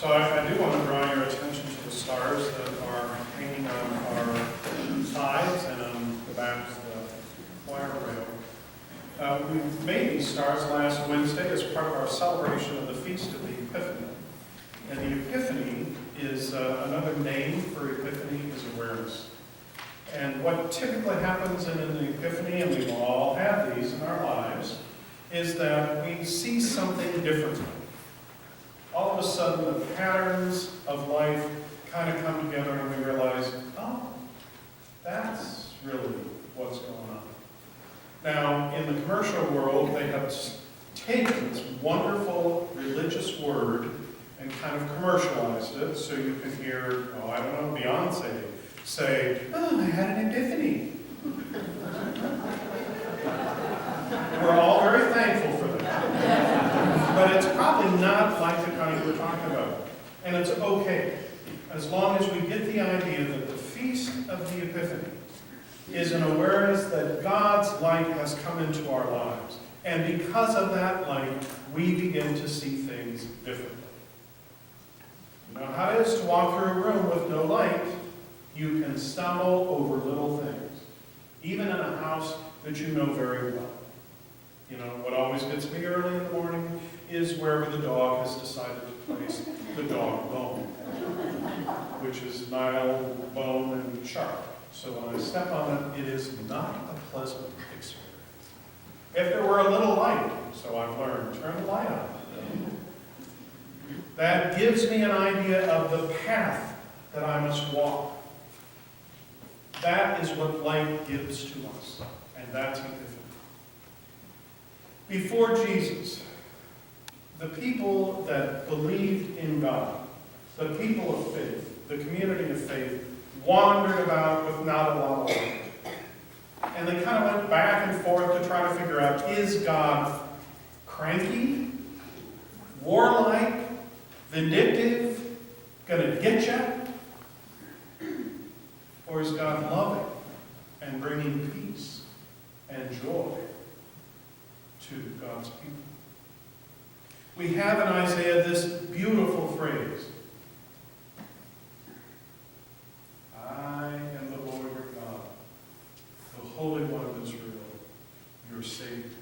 So I do want to draw your attention to the stars that are hanging on our sides and on the back of the choir rail. We made these stars last Wednesday as part of our celebration of the Feast of the Epiphany. And the Epiphany is another name for Epiphany is awareness. And what typically happens in an Epiphany, and we all have these in our lives, is that we see something differently. All of a sudden, the patterns of life kind of come together and we realize, oh, that's really what's going on. Now, in the commercial world, they have taken this wonderful religious word and kind of commercialized it, so you can hear, oh, I don't know, Beyonce say, oh, I had an epiphany. We're all very thankful for that. But it's probably not like the kind we're talking about. And it's okay, as long as we get the idea that the Feast of the Epiphany is an awareness that God's light has come into our lives. And because of that light, we begin to see things differently. You know how it is to walk through a room with no light. You can stumble over little things, even in a house that you know very well. You know, what always gets me early in the morning is wherever the dog has decided to place the dog bone, which is Nile, bone, and sharp. So when I step on it, it is not a pleasant experience. If there were a little light, so I've learned, turn the light on. That gives me an idea of the path that I must walk. That is what light gives to us, and that's Epiphany. Before Jesus, the people that believed in God, the people of faith, the community of faith, wandered about with not a lot of light. And they kind of went back and forth to try to figure out, is God cranky, warlike, vindictive, going to get you? Or is God loving and bringing peace and joy to God's people? We have in Isaiah this beautiful phrase, I am the Lord your God, the Holy One of Israel, your Savior.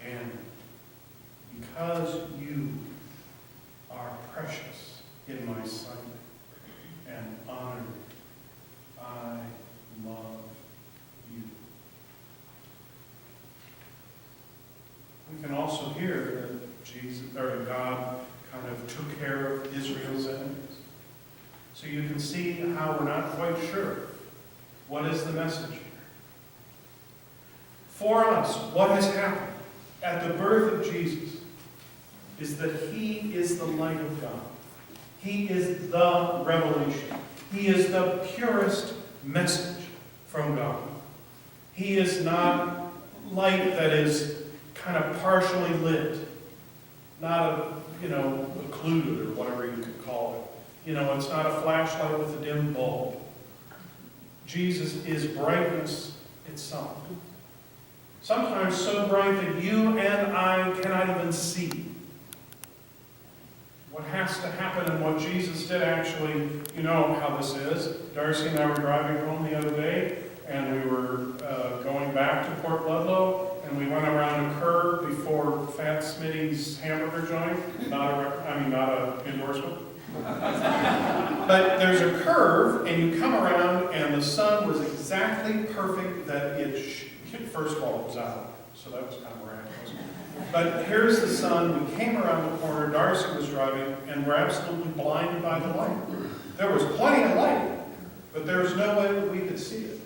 And because you are precious in my sight and honored, I love you. We can also hear that God kind of took care of Israel's enemies. So you can see how we're not quite sure. What is the message here? For us, what has happened at the birth of Jesus is that he is the light of God. He is the revelation. He is the purest message from God. He is not light that is kind of partially lit, not occluded or whatever you could call it. It's not a flashlight with a dim bulb. Jesus is brightness itself. Sometimes so bright that you and I cannot even see. What has to happen and what Jesus did actually, you know how this is. Darcy and I were driving home the other day, and we were going back to Port Ludlow, and we went around a curve before Fat Smitty's hamburger joint. Not a endorsement. But there's a curve, and you come around, and the sun was exactly perfect that first of all, it was out, so that was kind of miraculous. But here's the sun. We came around the corner. Darcy was driving, and we're absolutely blinded by the light. There was plenty of light, but there was no way that we could see it.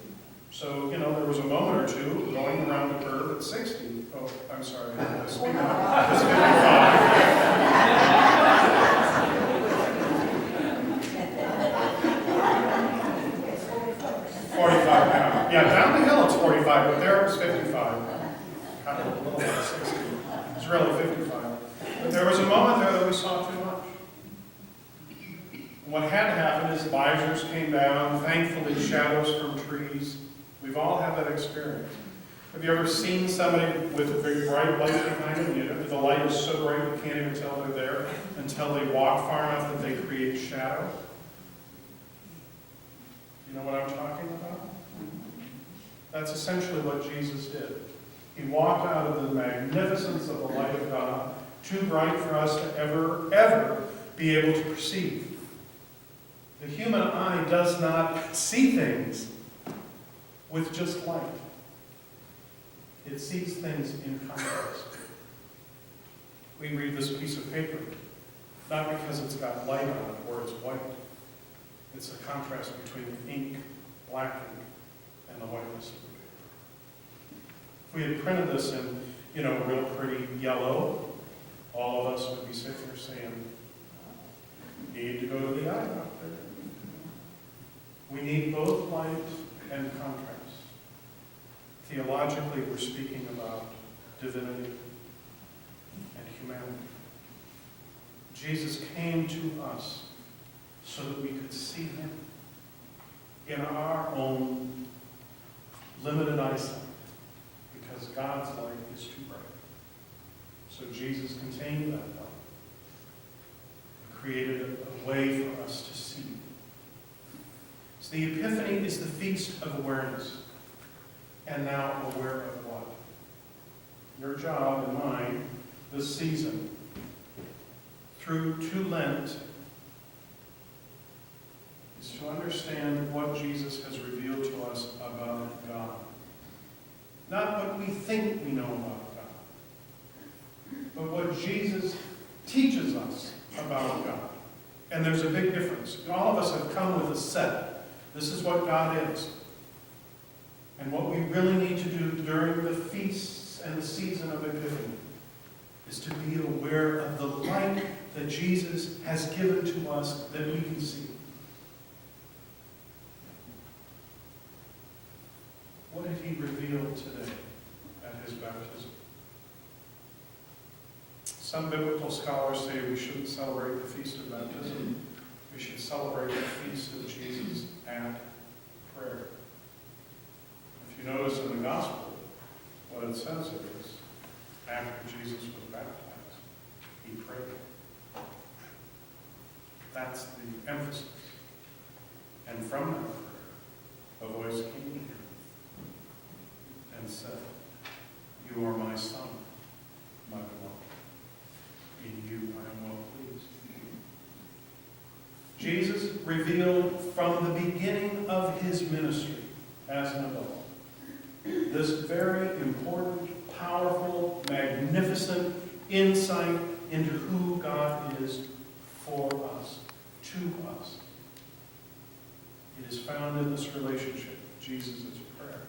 So, there was a moment or two going around the curve at 60. Oh, I'm sorry. It's 55. 45 now. Yeah, down the hill it's 45, but there it was 55. Kind of a little bit of 60. It's really 55. But there was a moment there that we saw too much. What had happened is visors came down, thankfully shadows from trees. We've all had that experience. Have you ever seen somebody with a very bright light behind them? The light is so bright you can't even tell they're there until until they walk far enough that they create shadow. You know what I'm talking about? That's essentially what Jesus did. He walked out of the magnificence of the light of God, too bright for us to ever be able to perceive. The human eye does not see things with just light. It sees things in contrast. We read this piece of paper, not because it's got light on it or it's white. It's a contrast between the ink, black ink, and the whiteness of the paper. If we had printed this in, real pretty yellow, all of us would be sitting there saying, need to go to the eye doctor. We need both light and contrast. Theologically, we're speaking about divinity and humanity. Jesus came to us so that we could see him in our own limited eyesight, because God's light is too bright. So Jesus contained that light, created a way for us to see. So the Epiphany is the feast of awareness. And now, aware of what? Your job and mine this season, through to Lent, is to understand what Jesus has revealed to us about God. Not what we think we know about God, but what Jesus teaches us about God. And there's a big difference. All of us have come with a set. This is what God is. And what we really need to do during the feasts and the season of Epiphany is to be aware of the light that Jesus has given to us that we can see. What did he reveal today at his baptism? Some biblical scholars say we shouldn't celebrate the feast of baptism. We should celebrate the feast of Jesus at prayer. If you notice in the gospel, what it says is, after Jesus was baptized, he prayed. That's the emphasis. And from that prayer, a voice came to him and said, "You are my son, my beloved. In you I am well pleased." Jesus revealed from the beginning of his ministry as an adult this very important, powerful, magnificent insight into who God is for us, to us. It is found in this relationship, Jesus' prayer,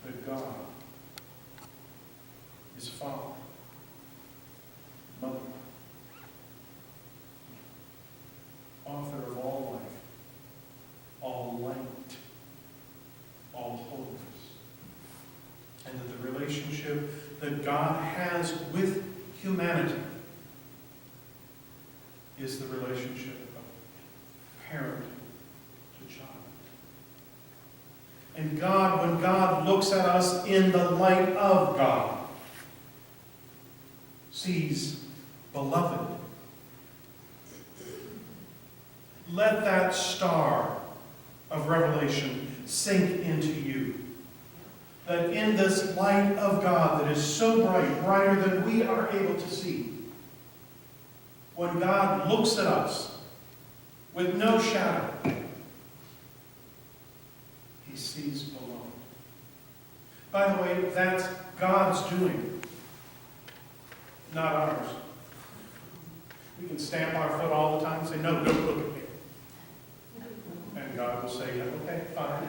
that God is Father, Mother, author of all life, all light, all holiness. And that the relationship that God has with humanity is the relationship of parent to child. And God, when God looks at us in the light of God, sees beloved. Let that star of revelation sink into you. That in this light of God that is so bright, brighter than we are able to see, when God looks at us with no shadow, he sees beloved. By the way, that's God's doing, not ours. We can stamp our foot all the time and say, "No, don't look at me." And God will say, "Yeah, okay, fine."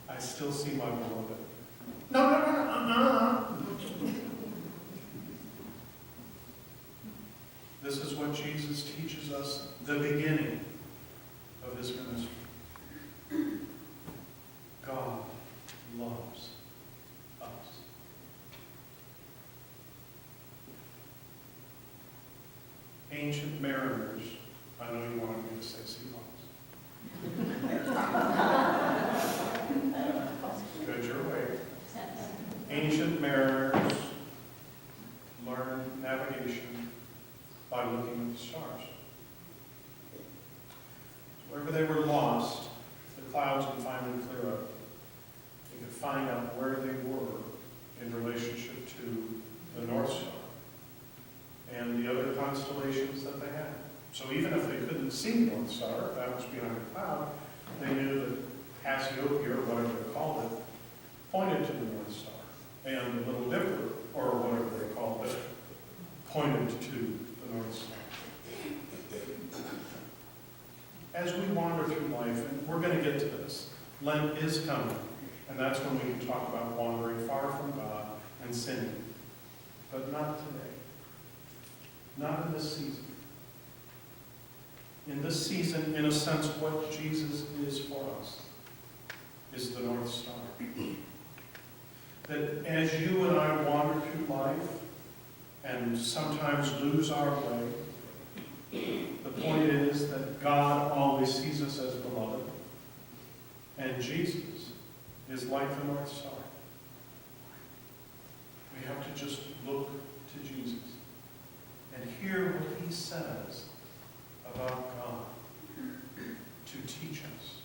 I still see my beloved. No. This is what Jesus teaches us, the beginning of his ministry. God loves us. Ancient mariners, I know you wanted me to say seagulls. Good, your way. Ancient mariners learned navigation by looking at the stars. Wherever they were lost, the clouds would finally clear up. They could find out where they were in relationship to the North Star and the other constellations that they had. So even if they couldn't see the North Star, if that was behind a cloud, they knew that Cassiopeia, or whatever they called it, pointed to the North Star. And the Little Dipper, or whatever they called it, pointed to the North Star. As we wander through life, and we're going to get to this, Lent is coming, and that's when we can talk about wandering far from God and sinning. But not today. Not in this season. In this season, in a sense, what Jesus is for us is the North Star. That as you and I wander through life and sometimes lose our way, the point is that God always sees us as beloved, and Jesus is like the North Star. We have to just look to Jesus and hear what he says about God to teach us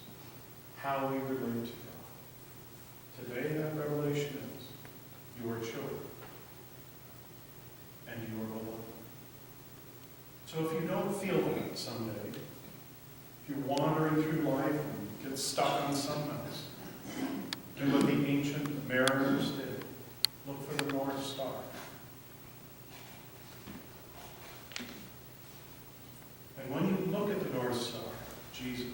how we relate to God. Today that revelation is, you are children and you are beloved. So if you don't feel that someday, if you're wandering through life and get stuck on something else, do what the ancient mariners did. Look for the North Star. And when you look at the North Star, Jesus,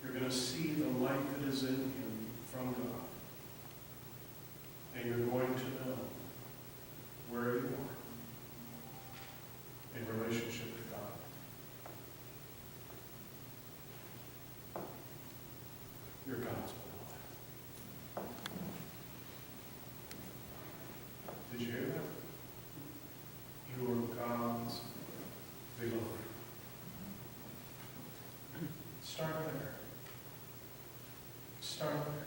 you're going to see the light that is in him from God. And you're going to know where you are in relationship to God. You're God's beloved. Did you hear that? You are God's beloved. Start there. Start there.